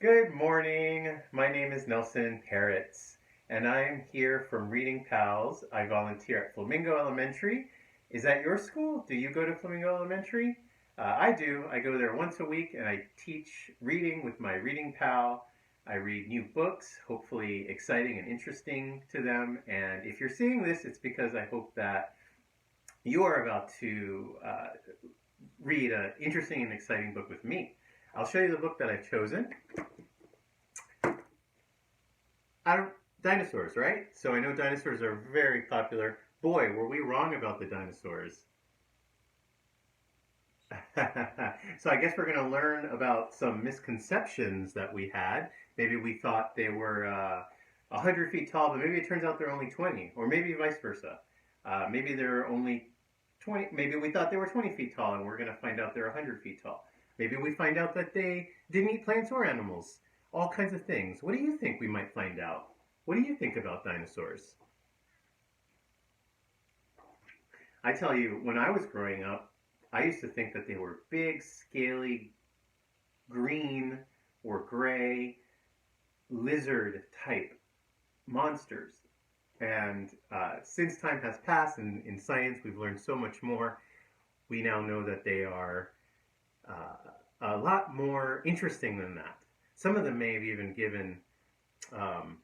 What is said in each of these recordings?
Good morning. My name is Nelson Parrots, and I'm here from Reading Pals. I volunteer at Flamingo Elementary. Is that your school? Do you go to Flamingo Elementary? I do. I go there once a week and I teach reading with my reading pal. I read new books, hopefully exciting and interesting to them. And if you're seeing this, it's because I hope that you are about to read an interesting and exciting book with me. I'll show you the book that I've chosen. I don't Dinosaurs, right? So I know dinosaurs are very popular. Boy, were we wrong about the dinosaurs. So I guess we're going to learn about some misconceptions that we had. Maybe we thought they were 100 feet tall, but maybe it turns out they're only 20, or maybe vice versa. Maybe they're only 20. Maybe we thought they were 20 feet tall, and we're going to find out they're 100 feet tall. Maybe we find out that they didn't eat plants or animals. All kinds of things. What do you think we might find out? What do you think about dinosaurs? I tell you, when I was growing up, I used to think that they were big, scaly, green or gray lizard type monsters. And since time has passed and in science we've learned so much more, we now know that they are a lot more interesting than that. Some of them may have even given um,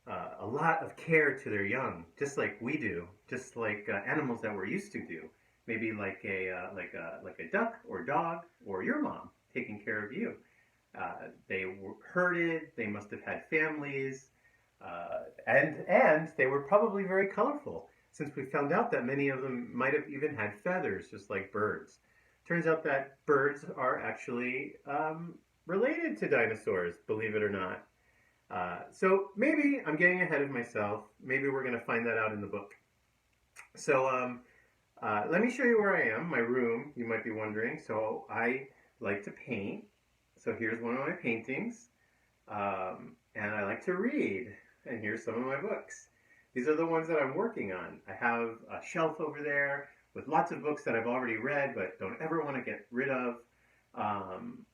a lot of care to their young, just like we do, just like animals that we're used to do. Maybe like a duck or dog or your mom taking care of you. They were herded. They must have had families, and they were probably very colorful. Since we found out that many of them might have even had feathers, just like birds. Turns out that birds are actually related to dinosaurs, believe it or not. So maybe I'm getting ahead of myself. Maybe we're going to find that out in the book. So let me show you where I am, my room, you might be wondering. So I like to paint. So here's one of my paintings. And I like to read. And here's some of my books. These are the ones that I'm working on. I have a shelf over there with lots of books that I've already read but don't ever want to get rid of. Um,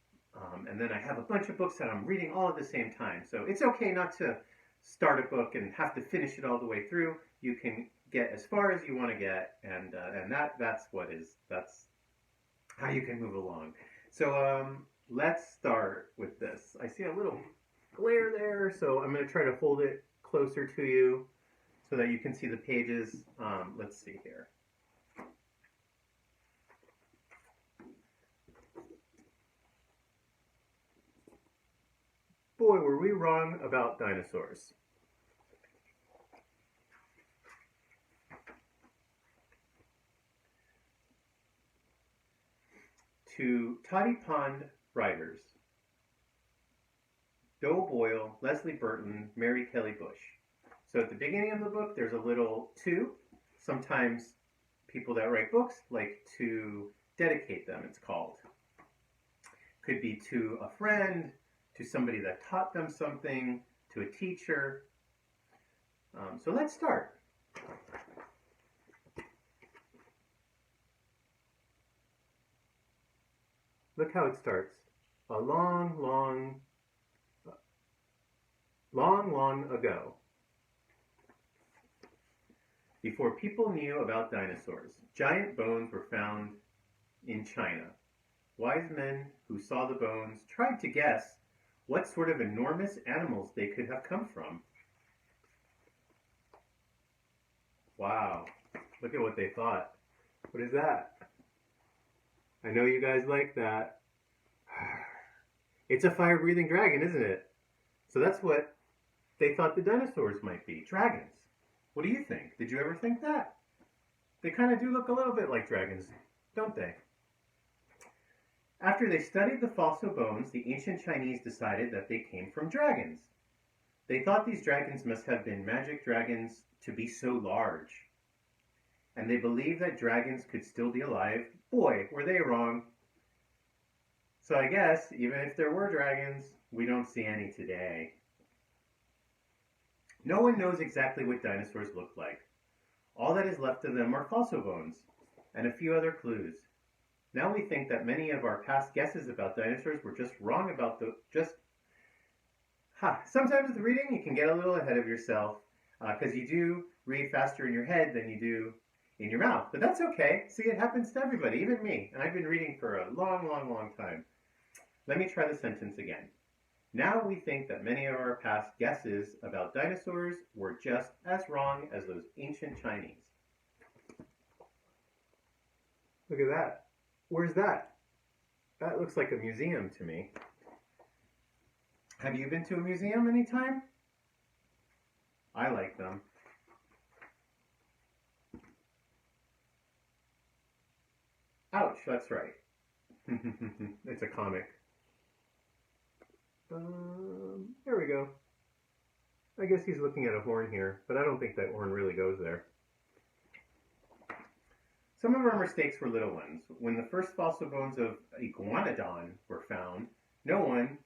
and then I have a bunch of books that I'm reading all at the same time. So it's okay not to start a book and have to finish it all the way through. You can get as far as you want to get, and that's how you can move along. So let's start with this. I see a little glare there, so I'm going to try to hold it closer to you so that you can see the pages. Let's see here. Boy, were we wrong about dinosaurs. To Toddy Pond writers, Doe Boyle, Leslie Burton, Mary Kelly Bush. So at the beginning of the book, there's a little to. Sometimes people that write books like to dedicate them, it's called. Could be to a friend, to somebody that taught them something, to a teacher. So let's start. Look how it starts. A long ago, before people knew about dinosaurs, giant bones were found in China. Wise men who saw the bones tried to guess what sort of enormous animals they could have come from. Wow, look at what they thought. What is that? I know you guys like that. It's a fire-breathing dragon, isn't it? So that's what they thought the dinosaurs might be, dragons. What do you think? Did you ever think that? They kind of do look a little bit like dragons, don't they? After they studied the fossil bones, the ancient Chinese decided that they came from dragons. They thought these dragons must have been magic dragons to be so large. And they believed that dragons could still be alive. Boy, were they wrong. So I guess, even if there were dragons, we don't see any today. No one knows exactly what dinosaurs looked like. All that is left of them are fossil bones, and a few other clues. Now we think that many of our past guesses about dinosaurs were just Sometimes with reading, you can get a little ahead of yourself because you do read faster in your head than you do in your mouth. But that's okay. See, it happens to everybody, even me. And I've been reading for a long, long, long time. Let me try the sentence again. Now we think that many of our past guesses about dinosaurs were just as wrong as those ancient Chinese. Look at that. Where's that? That looks like a museum to me. Have you been to a museum anytime? I like them. Ouch, that's right. It's a comic. There we go. I guess he's looking at a horn here, but I don't think that horn really goes there. Some of our mistakes were little ones. When the first fossil bones of Iguanodon were found, no one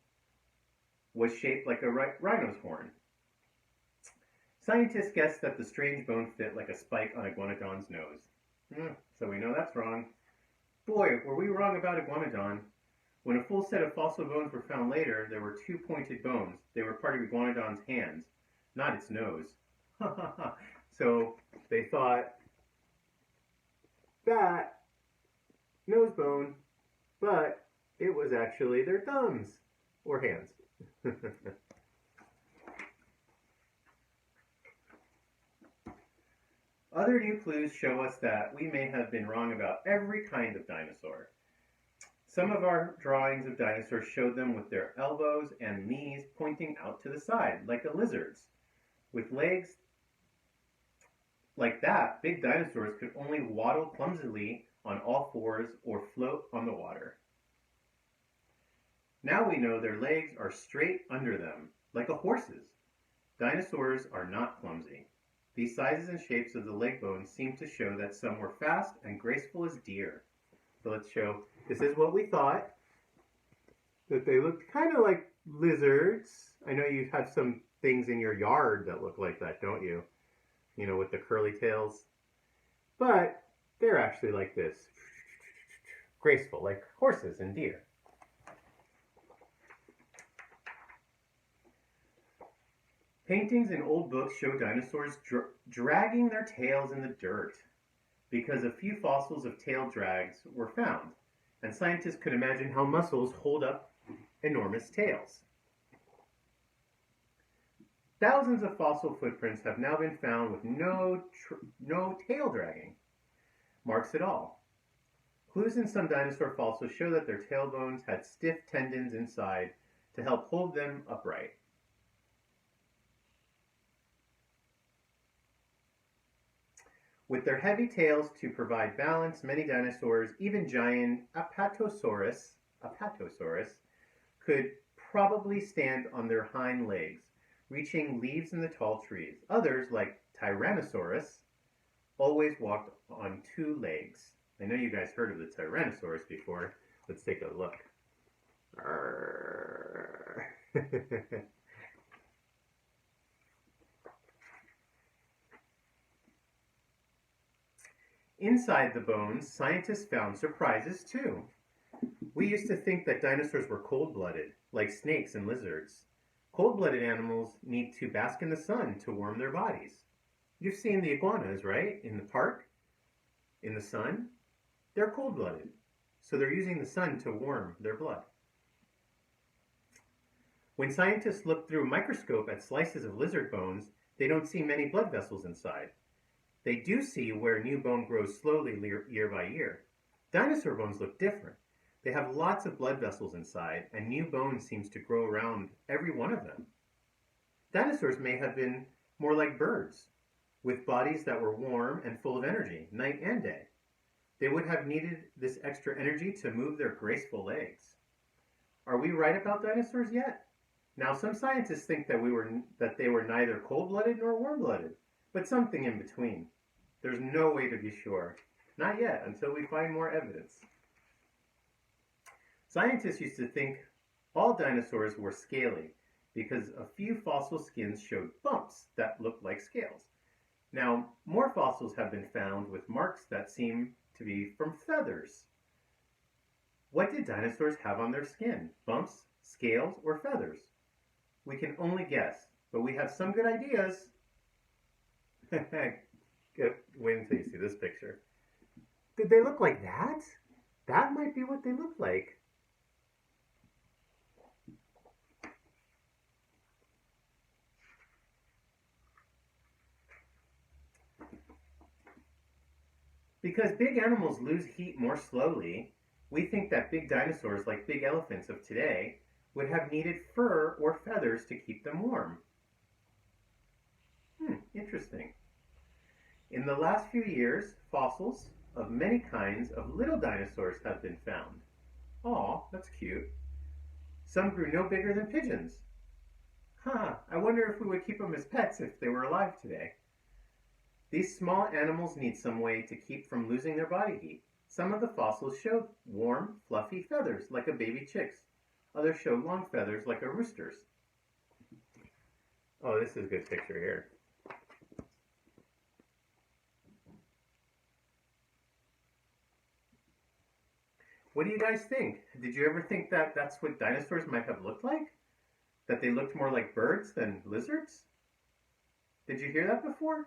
was shaped like a rhino's horn. Scientists guessed that the strange bone fit like a spike on Iguanodon's nose. So we know that's wrong. Boy, were we wrong about Iguanodon. When a full set of fossil bones were found later, there were two pointed bones. They were part of Iguanodon's hands, not its nose. So they thought that nose bone, but it was actually their thumbs or hands. Other new clues show us that we may have been wrong about every kind of dinosaur. Some of our drawings of dinosaurs showed them with their elbows and knees pointing out to the side, like a lizard's. With legs like that, big dinosaurs could only waddle clumsily on all fours or float on the water. Now we know their legs are straight under them, like a horse's. Dinosaurs are not clumsy. These sizes and shapes of the leg bones seem to show that some were fast and graceful as deer. So let's show, this is what we thought, that they looked kind of like lizards. I know you have some things in your yard that look like that, don't you? You know, with the curly tails. But they're actually like this, graceful, like horses and deer. Paintings in old books show dinosaurs dragging their tails in the dirt because a few fossils of tail drags were found, and scientists could imagine how muscles hold up enormous tails. Thousands of fossil footprints have now been found with no tail dragging marks at all. Clues in some dinosaur fossils show that their tail bones had stiff tendons inside to help hold them upright. With their heavy tails to provide balance, many dinosaurs, even giant Apatosaurus, could probably stand on their hind legs, reaching leaves in the tall trees. Others, like Tyrannosaurus, always walked on two legs. I know you guys heard of the Tyrannosaurus before. Let's take a look. Inside the bones, scientists found surprises too. We used to think that dinosaurs were cold-blooded, like snakes and lizards. Cold-blooded animals need to bask in the sun to warm their bodies. You've seen the iguanas, right? In the park, in the sun. They're cold-blooded, so they're using the sun to warm their blood. When scientists look through a microscope at slices of lizard bones, they don't see many blood vessels inside. They do see where new bone grows slowly year by year. Dinosaur bones look different. They have lots of blood vessels inside, and new bone seems to grow around every one of them. Dinosaurs may have been more like birds, with bodies that were warm and full of energy, night and day. They would have needed this extra energy to move their graceful legs. Are we right about dinosaurs yet? Now, some scientists think that they were neither cold-blooded nor warm-blooded, but something in between. There's no way to be sure. Not yet, until we find more evidence. Scientists used to think all dinosaurs were scaly because a few fossil skins showed bumps that looked like scales. Now, more fossils have been found with marks that seem to be from feathers. What did dinosaurs have on their skin? Bumps, scales, or feathers? We can only guess, but we have some good ideas. Wait until you see this picture. Did they look like that? That might be what they look like. Because big animals lose heat more slowly, we think that big dinosaurs, like big elephants of today, would have needed fur or feathers to keep them warm. Interesting. In the last few years, fossils of many kinds of little dinosaurs have been found. Aw, that's cute. Some grew no bigger than pigeons. I wonder if we would keep them as pets if they were alive today. These small animals need some way to keep from losing their body heat. Some of the fossils show warm, fluffy feathers like a baby chick's. Others show long feathers like a rooster's. Oh, this is a good picture here. What do you guys think? Did you ever think that that's what dinosaurs might have looked like? That they looked more like birds than lizards? Did you hear that before?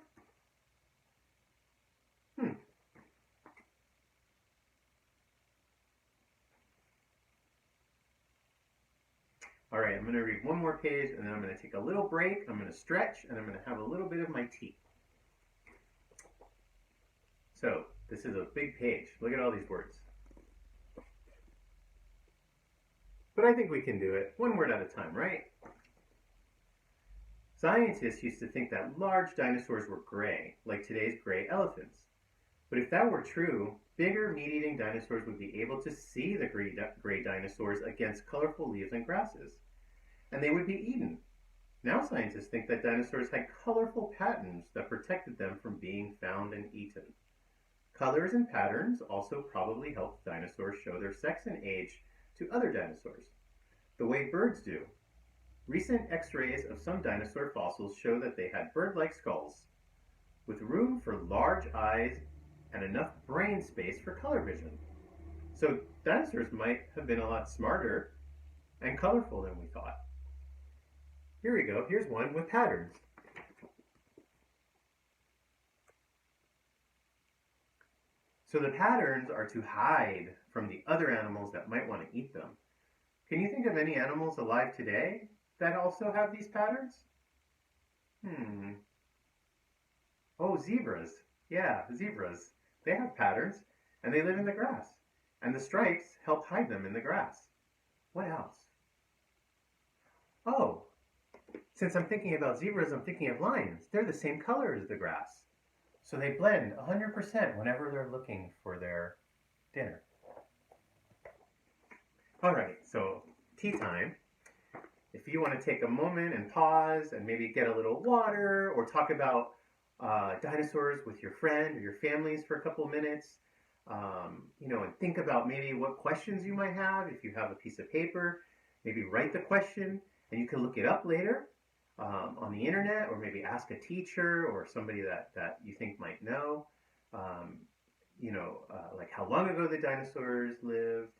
All right, I'm going to read one more page and then I'm going to take a little break. I'm going to stretch and I'm going to have a little bit of my tea. So, this is a big page. Look at all these words. But I think we can do it one word at a time, right? Scientists used to think that large dinosaurs were gray, like today's gray elephants. But if that were true, bigger meat-eating dinosaurs would be able to see the gray dinosaurs against colorful leaves and grasses, and they would be eaten. Now scientists think that dinosaurs had colorful patterns that protected them from being found and eaten. Colors and patterns also probably helped dinosaurs show their sex and age to other dinosaurs, the way birds do. Recent x-rays of some dinosaur fossils show that they had bird-like skulls, with room for large eyes and enough brain space for color vision. So dinosaurs might have been a lot smarter and colorful than we thought. Here we go. Here's one with patterns. So the patterns are to hide from the other animals that might want to eat them. Can you think of any animals alive today that also have these patterns? Oh, zebras. Yeah, zebras. They have patterns, and they live in the grass. And the stripes help hide them in the grass. What else? Oh, since I'm thinking about zebras, I'm thinking of lions. They're the same color as the grass. So they blend 100% whenever they're looking for their dinner. All right, so tea time. If you want to take a moment and pause and maybe get a little water or talk about dinosaurs with your friend or your families for a couple minutes, and think about maybe what questions you might have. If you have a piece of paper, maybe write the question and you can look it up later on the internet, or maybe ask a teacher or somebody that you think might know, like how long ago the dinosaurs lived,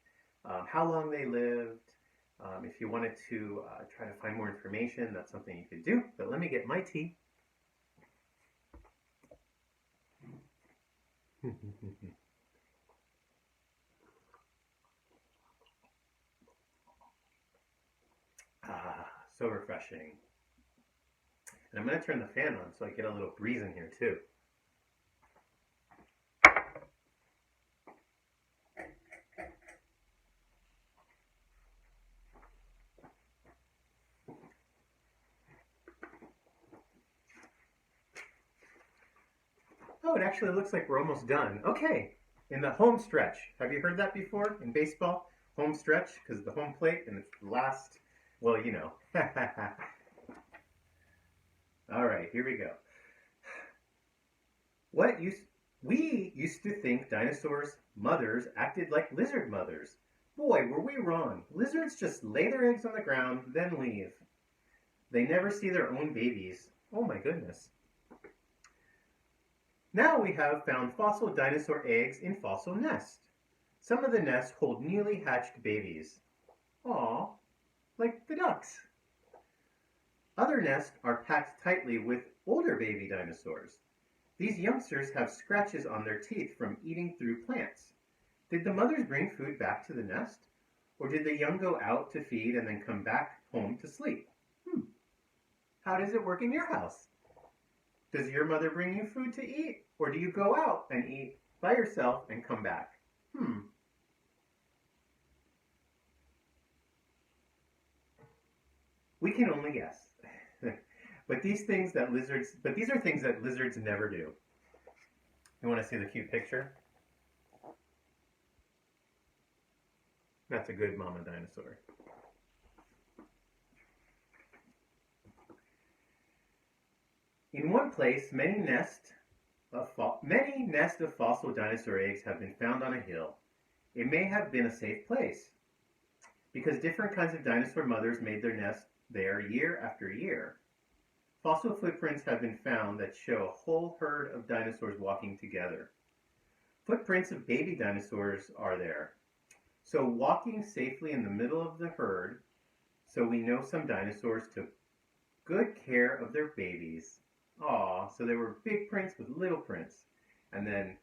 how long they lived. If you wanted to try to find more information, that's something you could do. But let me get my tea. So refreshing. And I'm going to turn the fan on so I get a little breeze in here too. Oh, it actually looks like we're almost done. Okay, in the home stretch. Have you heard that before in baseball? Home stretch, because the home plate and it's the last, well, you know. All right, here we go. We used to think dinosaurs' mothers acted like lizard mothers. Boy, were we wrong. Lizards just lay their eggs on the ground, then leave. They never see their own babies. Oh my goodness. Now we have found fossil dinosaur eggs in fossil nests. Some of the nests hold newly hatched babies. Aw, like the ducks. nest are packed tightly with older baby dinosaurs. These youngsters have scratches on their teeth from eating through plants. Did the mothers bring food back to the nest? Or did the young go out to feed and then come back home to sleep? How does it work in your house? Does your mother bring you food to eat? Or do you go out and eat by yourself and come back? We can only guess. But these are things that lizards never do. You want to see the cute picture? That's a good mama dinosaur. In one place, many nests of fossil dinosaur eggs have been found on a hill. It may have been a safe place because different kinds of dinosaur mothers made their nests there year after year. Fossil footprints have been found that show a whole herd of dinosaurs walking together. Footprints of baby dinosaurs are there. So walking safely in the middle of the herd, so we know some dinosaurs took good care of their babies. Aw, so there were big prints with little prints, and then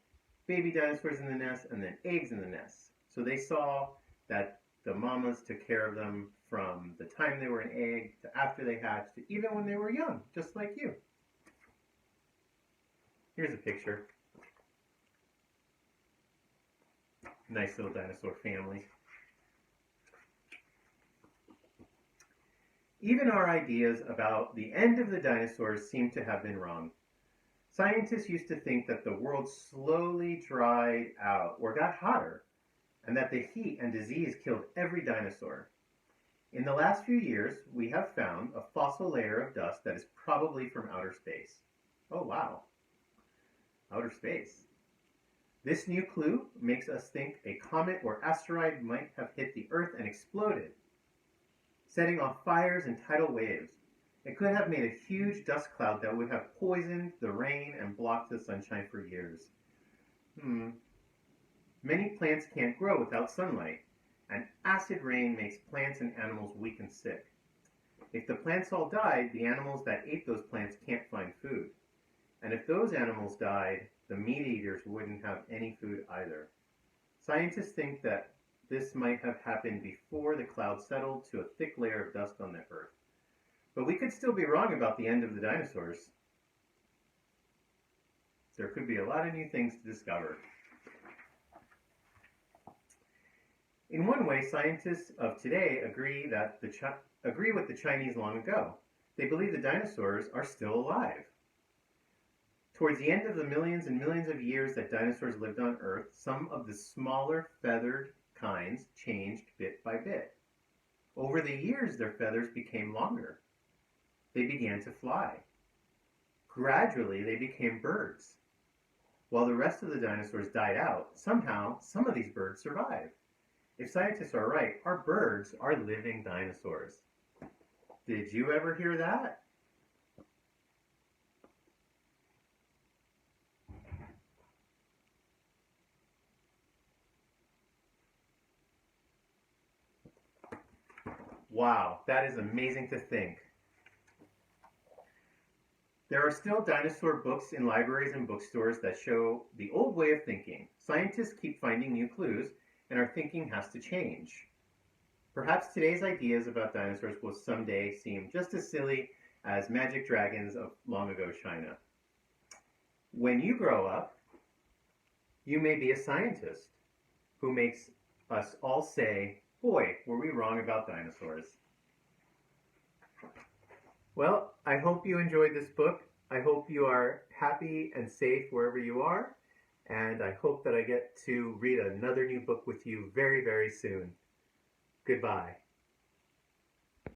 baby dinosaurs in the nest, and then eggs in the nest. So they saw that the mamas took care of them from the time they were an egg to after they hatched, to even when they were young, just like you. Here's a picture. Nice little dinosaur family. Even our ideas about the end of the dinosaurs seem to have been wrong. Scientists used to think that the world slowly dried out or got hotter, and that the heat and disease killed every dinosaur. In the last few years, we have found a fossil layer of dust that is probably from outer space. Oh wow, outer space. This new clue makes us think a comet or asteroid might have hit the Earth and exploded, setting off fires and tidal waves. It could have made a huge dust cloud that would have poisoned the rain and blocked the sunshine for years. Many plants can't grow without sunlight, and acid rain makes plants and animals weak and sick. If the plants all died, the animals that ate those plants can't find food. And if those animals died, the meat eaters wouldn't have any food either. Scientists think that this might have happened before the cloud settled to a thick layer of dust on the Earth. But we could still be wrong about the end of the dinosaurs. There could be a lot of new things to discover. In one way, scientists of today agree with the Chinese long ago. They believe the dinosaurs are still alive. Towards the end of the millions and millions of years that dinosaurs lived on Earth, some of the smaller feathered kinds changed bit by bit. Over the years, their feathers became longer. They began to fly. Gradually, they became birds. While the rest of the dinosaurs died out, somehow some of these birds survived. If scientists are right, our birds are living dinosaurs. Did you ever hear that? Wow, that is amazing to think. There are still dinosaur books in libraries and bookstores that show the old way of thinking. Scientists keep finding new clues, and our thinking has to change. Perhaps today's ideas about dinosaurs will someday seem just as silly as magic dragons of long ago China. When you grow up, you may be a scientist who makes us all say, boy, were we wrong about dinosaurs. Well, I hope you enjoyed this book. I hope you are happy and safe wherever you are. And I hope that I get to read another new book with you very, very soon. Goodbye.